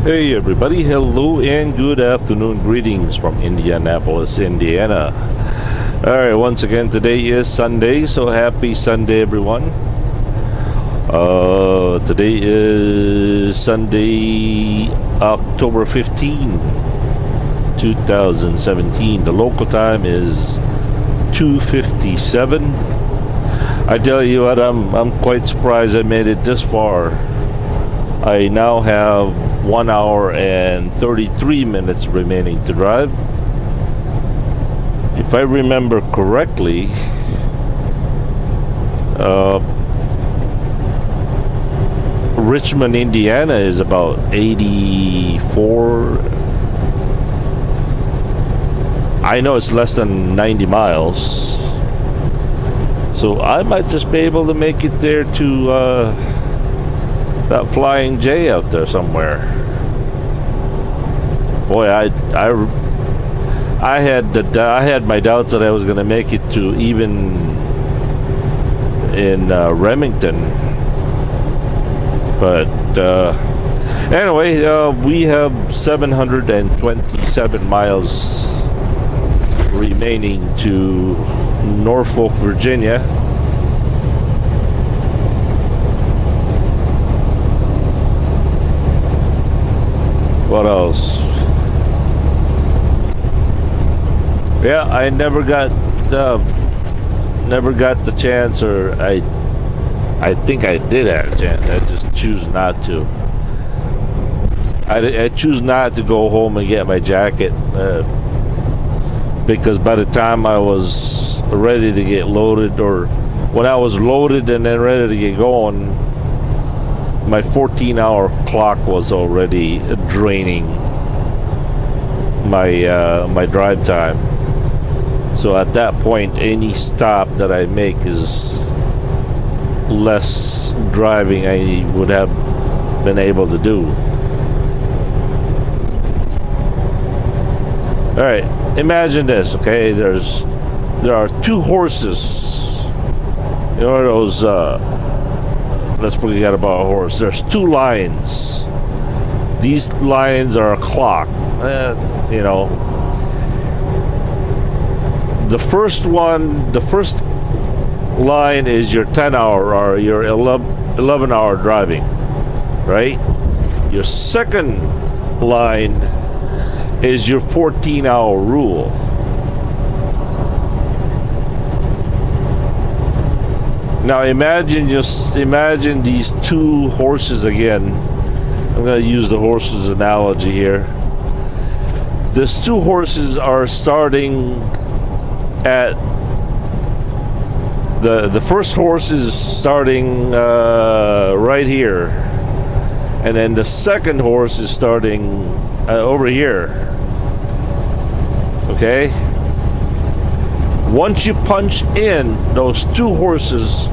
Hey everybody, hello and good afternoon. Greetings from Indianapolis, Indiana. Alright, once again, today is Sunday, so happy Sunday everyone. Today is Sunday, October 15, 2017. The local time is 2:57. I tell you what, I'm quite surprised I made it this far. I now have 1 hour and 33 minutes remaining to drive. If I remember correctly, Richmond, Indiana is about 84. I know it's less than 90 miles. So I might just be able to make it there to that Flying J out there somewhere. Boy, I had my doubts that I was going to make it to even in Remington, but anyway, we have 727 miles remaining to Norfolk, Virginia. What else? Yeah, I never got the chance, or I think I did have a chance. I just choose not to. I choose not to go home and get my jacket because by the time I was ready to get loaded, or when I was loaded and then ready to get going, my 14-hour clock was already draining my drive time. So at that point, any stop that I make is less driving I would have been able to do. All right, imagine this, okay? There are two horses. You know those? Let's forget about a horse. There's two lines. These lines are a clock. You know, the first line is your 10-hour or your 11-hour driving, right? Your second line is your 14-hour rule. Now imagine these two horses again. I'm going to use the horses analogy here. These two horses are starting at the first horse is starting right here, and then the second horse is starting over here. Okay? Once you punch in, those two horses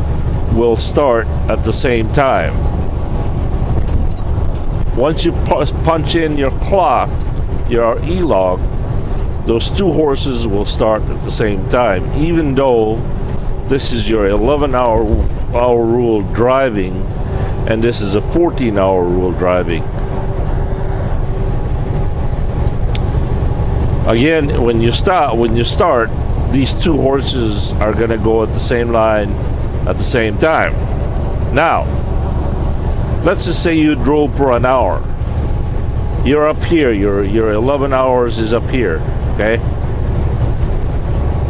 will start at the same time. Once you punch in your clock, your e-log, those two horses will start at the same time, even though this is your 11-hour rule driving and this is a 14-hour rule driving. Again, when you start, these two horses are going to go at the same line at the same time. Now, let's just say you drove for an hour. You're up here. Your 11 hours is up here. Okay.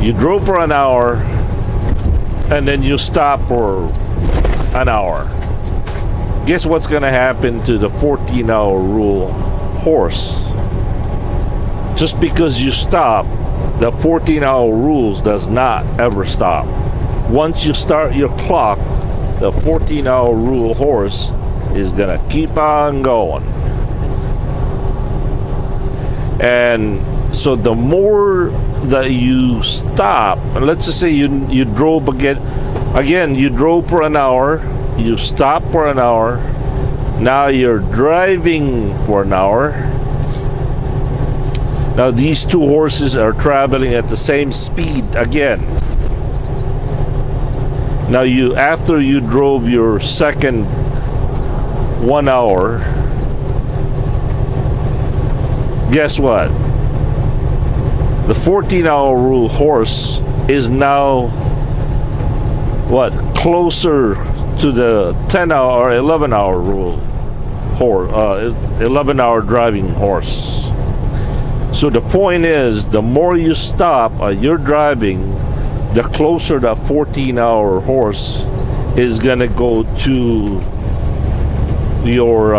You drove for an hour, and then you stop for an hour. Guess what's going to happen to the 14-hour rule horse? Just because you stop, the 14-hour rules does not ever stop. Once you start your clock, the 14-hour rule horse is gonna keep on going. And so the more that you stop, and let's just say you drove again you drove for an hour, you stopped for an hour, now you're driving for an hour. Now these two horses are traveling at the same speed again. Now after you drove your second 1 hour, guess what? The 14-hour rule horse is now what, closer to the 10-hour or 11-hour rule horse, 11-hour driving horse. So the point is, the more you stop you're driving, the closer that 14-hour horse is gonna go to your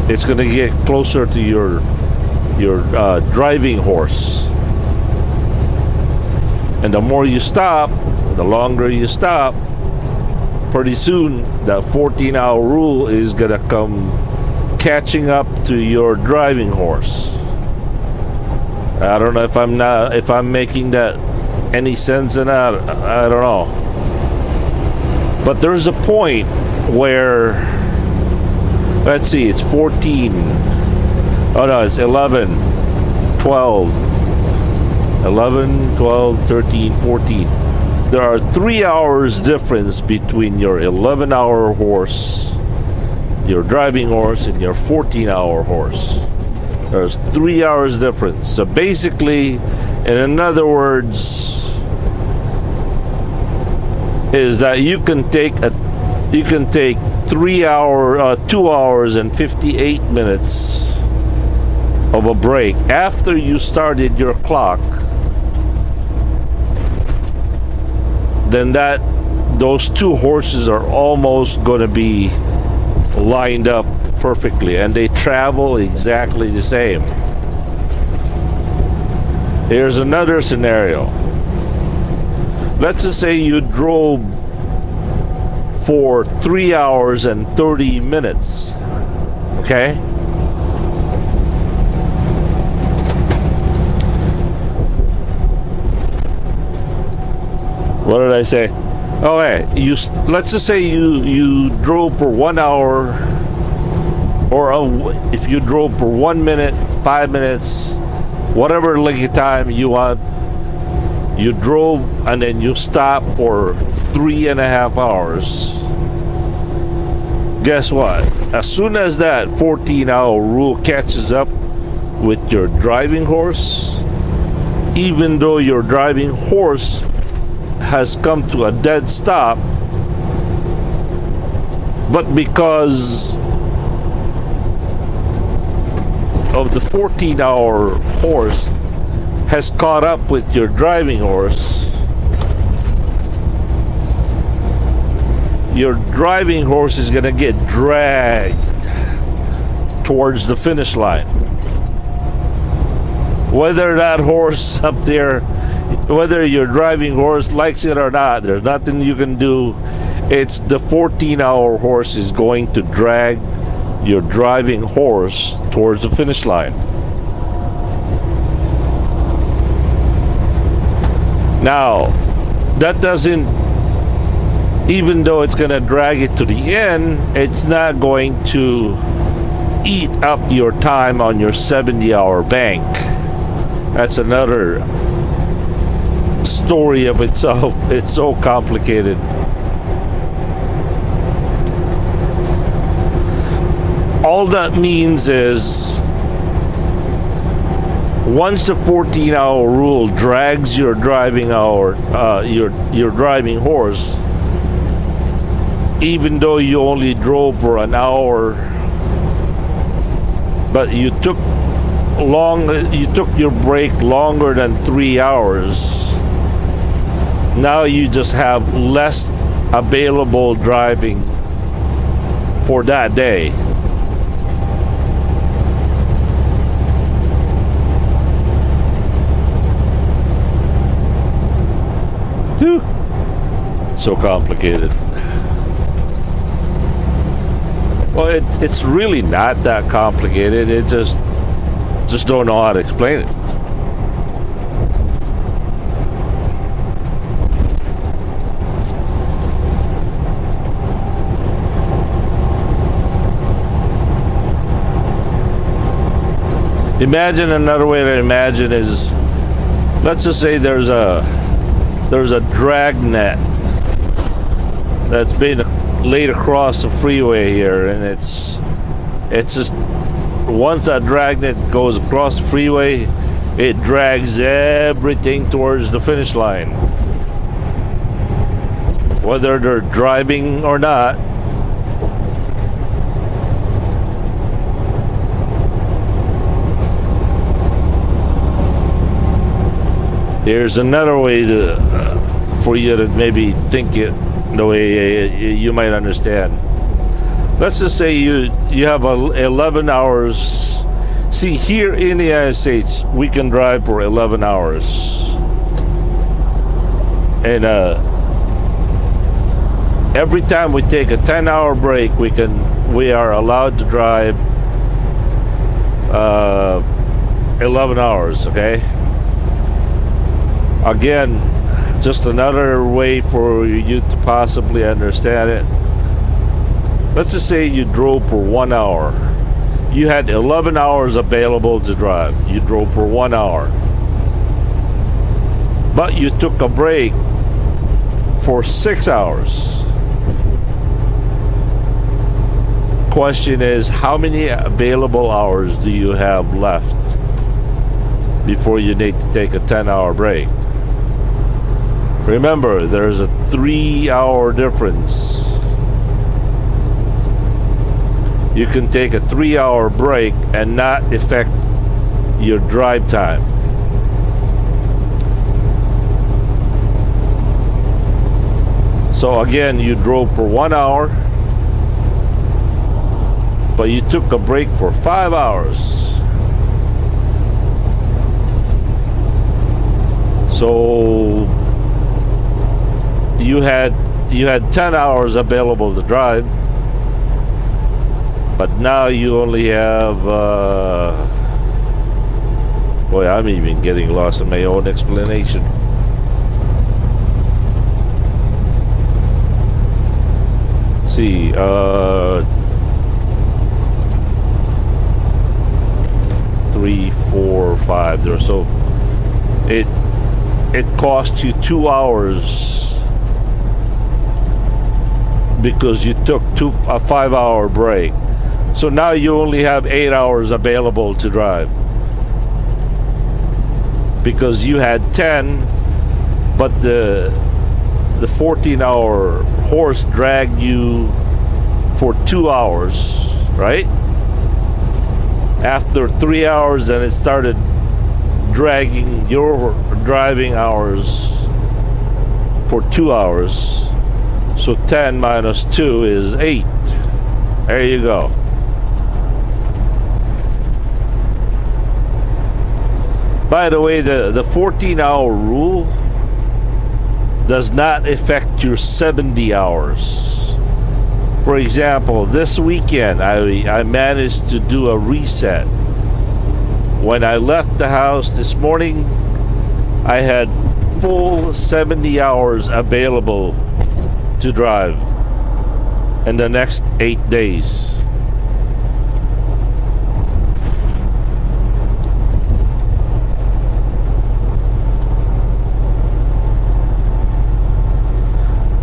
it's gonna get closer to your driving horse. And the more you stop, the longer you stop, pretty soon that 14-hour rule is gonna come catching up to your driving horse. I don't know if I'm making that any sense in that. I don't know. But there's a point where, let's see, it's 14. Oh no, it's 11, 12. 11, 12, 13, 14. There are 3 hours difference between your 11-hour horse, your driving horse, and your 14-hour horse. There's 3 hours difference. So basically, in other words, is that you can take 2 hours and 58 minutes of a break after you started your clock. Then those two horses are almost going to be lined up perfectly, and they travel exactly the same. Here's another scenario. Let's just say you drove for 3 hours and 30 minutes. Okay? What did I say? Oh, hey, let's just say you drove for 1 hour, or if you drove for 1 minute, 5 minutes, whatever length of time you want. You drove and then you stopped for 3.5 hours. Guess what? As soon as that 14-hour rule catches up with your driving horse, even though your driving horse has come to a dead stop, but because of the 14-hour horse has caught up with your driving horse, your driving horse is gonna get dragged towards the finish line. Whether that horse up there, whether your driving horse likes it or not, there's nothing you can do. It's the 14-hour horse is going to drag your driving horse towards the finish line. Now, that doesn't, even though it's going to drag it to the end, it's not going to eat up your time on your 70-hour bank. That's another story of itself. It's so complicated. All that means is, once the 14-hour rule drags your driving your driving horse, even though you only drove for an hour, but you took your break longer than 3 hours, now you just have less available driving for that day. Whew. So complicated. Well, it's really not that complicated. It just don't know how to explain it. Imagine another way to imagine is, let's just say there's a dragnet that's been laid across the freeway here, and it's just once that dragnet goes across the freeway, it drags everything towards the finish line. Whether they're driving or not. Here's another way to for you to maybe think it the way you might understand. Let's just say you have 11 hours. See, here in the United States, we can drive for 11 hours. And every time we take a 10-hour break, we are allowed to drive 11 hours, okay? Again, just another way for you to possibly understand it. Let's just say you drove for 1 hour. You had 11 hours available to drive. You drove for 1 hour. But you took a break for 6 hours. Question is, how many available hours do you have left before you need to take a 10-hour break? Remember, there's a 3-hour difference. You can take a 3-hour break and not affect your drive time. So again, you drove for 1 hour, but you took a break for 5 hours. So you had 10 hours available to drive, but now you only have boy, I'm even getting lost in my own explanation. See, 3, 4, 5 there. So it costs you 2 hours because you took a 5-hour break. So now you only have 8 hours available to drive, because you had 10, but the 14-hour horse dragged you for 2 hours, right? After 3 hours, then it started dragging your driving hours for 2 hours. So 10 minus 2 is 8. There you go. By the way, the 14-hour rule does not affect your 70 hours. For example, this weekend I managed to do a reset. When I left the house this morning, I had full 70 hours available to drive in the next 8 days.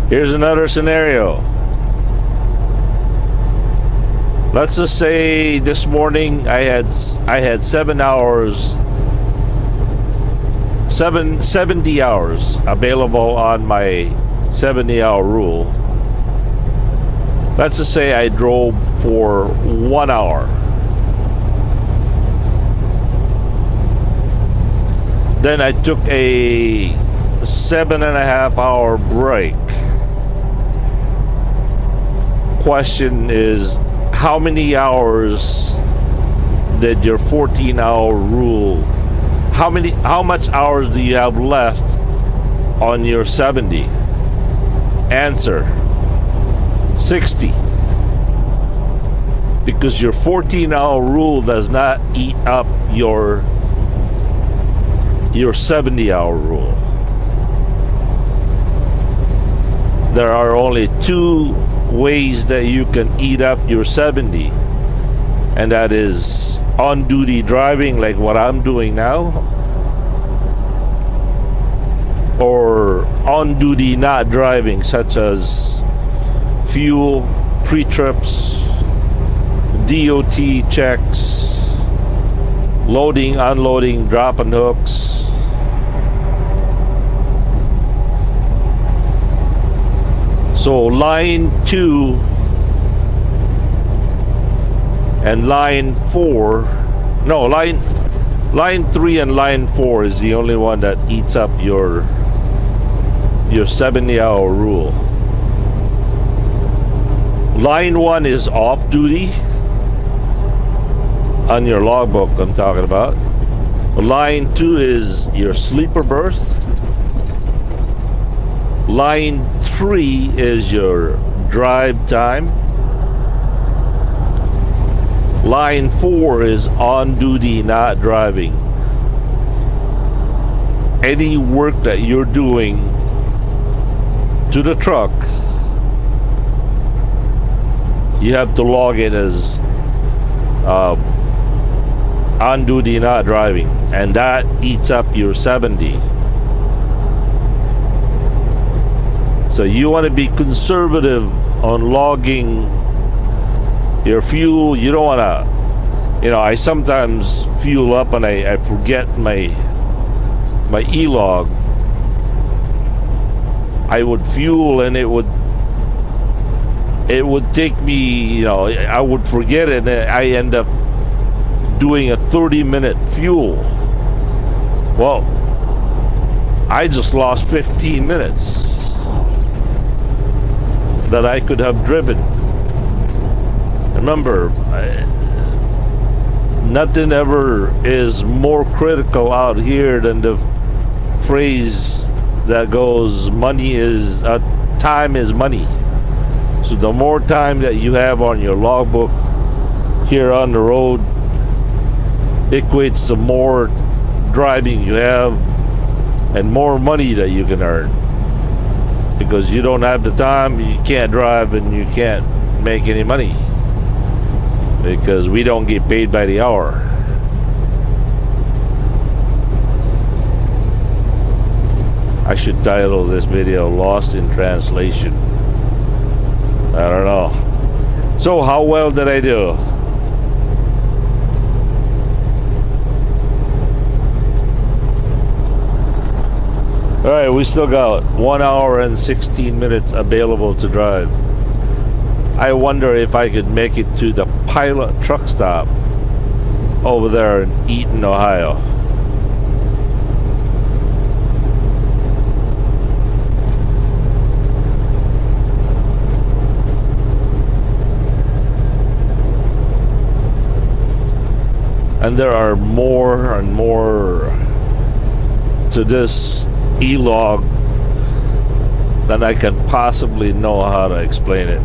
Here's another scenario. Let's just say this morning I had 7 hours, 70 hours available on my 70-hour rule. Let's just say I drove for 1 hour. Then I took a 7.5-hour break. Question is, how many hours did your 14-hour rule, how much hours do you have left on your 70? Answer: 60. Because your 14-hour rule does not eat up your 70-hour rule. There are only 2 ways that you can eat up your 70, and that is on-duty driving, like what I'm doing now, or on-duty not driving, such as fuel, pre-trips, DOT checks, loading, unloading, dropping hooks. So line 2 and line 4, no, line 3 and line 4 is the only one that eats up your 70-hour rule. Line 1 is off duty on your logbook, I'm talking about. Line 2 is your sleeper berth. Line 3 is your drive time. Line 4 is on duty, not driving. Any work that you're doing to the truck, you have to log it as on duty, not driving, and that eats up your 70. So you want to be conservative on logging your fuel. You don't want to, you know, I sometimes fuel up and I forget my e-log. I would fuel and it would take me, you know, I would forget it, and I end up doing a 30-minute fuel. Well, I just lost 15 minutes that I could have driven. Remember, nothing ever is more critical out here than the phrase that goes, money is time is money. So the more time that you have on your logbook here on the road equates to more driving you have and more money that you can earn. Because you don't have the time, you can't drive, and you can't make any money. Because we don't get paid by the hour. I should title this video Lost in Translation. I don't know. So how well did I do? Alright, we still got 1 hour and 16 minutes available to drive. I wonder if I could make it to the Pilot truck stop over there in Eaton, Ohio. And there are more and more to this e-log than I can possibly know how to explain it.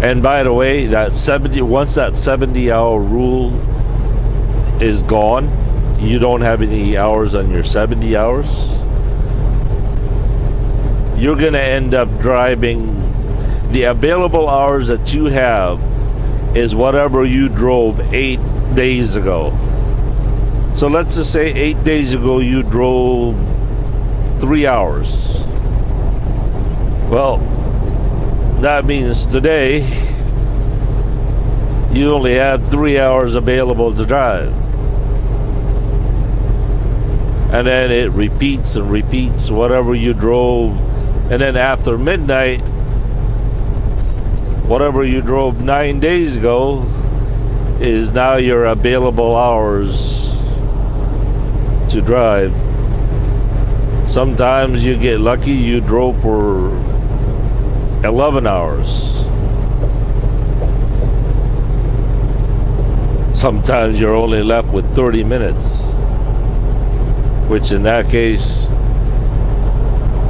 And by the way, that once that 70-hour rule is gone, you don't have any hours on your 70 hours. You're gonna end up driving, the available hours that you have is whatever you drove 8 days ago. So let's just say 8 days ago you drove 3 hours. Well, that means today you only have 3 hours available to drive. And then it repeats and repeats whatever you drove. And then after midnight, whatever you drove 9 days ago is now your available hours to drive. Sometimes you get lucky, you drove for 11 hours. Sometimes you're only left with 30 minutes, which in that case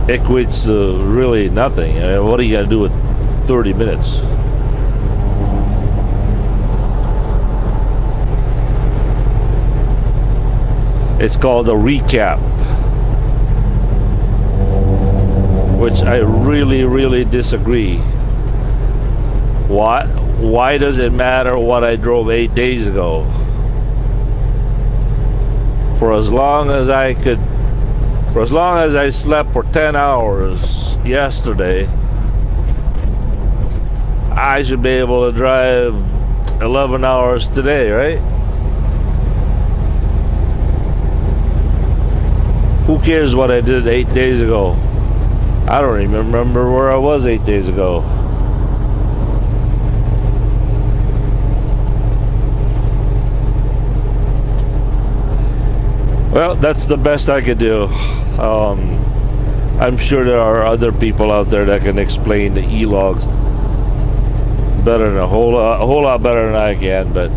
equates to really nothing. I mean, what are you gonna do with 30 minutes? It's called a recap, which I really disagree. Why does it matter what I drove 8 days ago? For as long as I could For as long as I slept for 10 hours yesterday, I should be able to drive 11 hours today, right? Who cares what I did 8 days ago? I don't even remember where I was 8 days ago. Well, that's the best I could do. I'm sure there are other people out there that can explain the e-logs better than a whole lot better than I can. But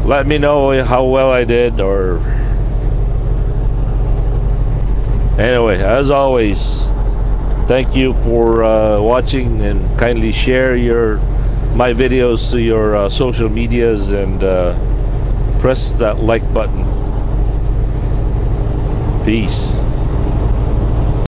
let me know how well I did. Or anyway, as always, thank you for watching, and kindly share my videos to your social medias, and press that like button. Peace.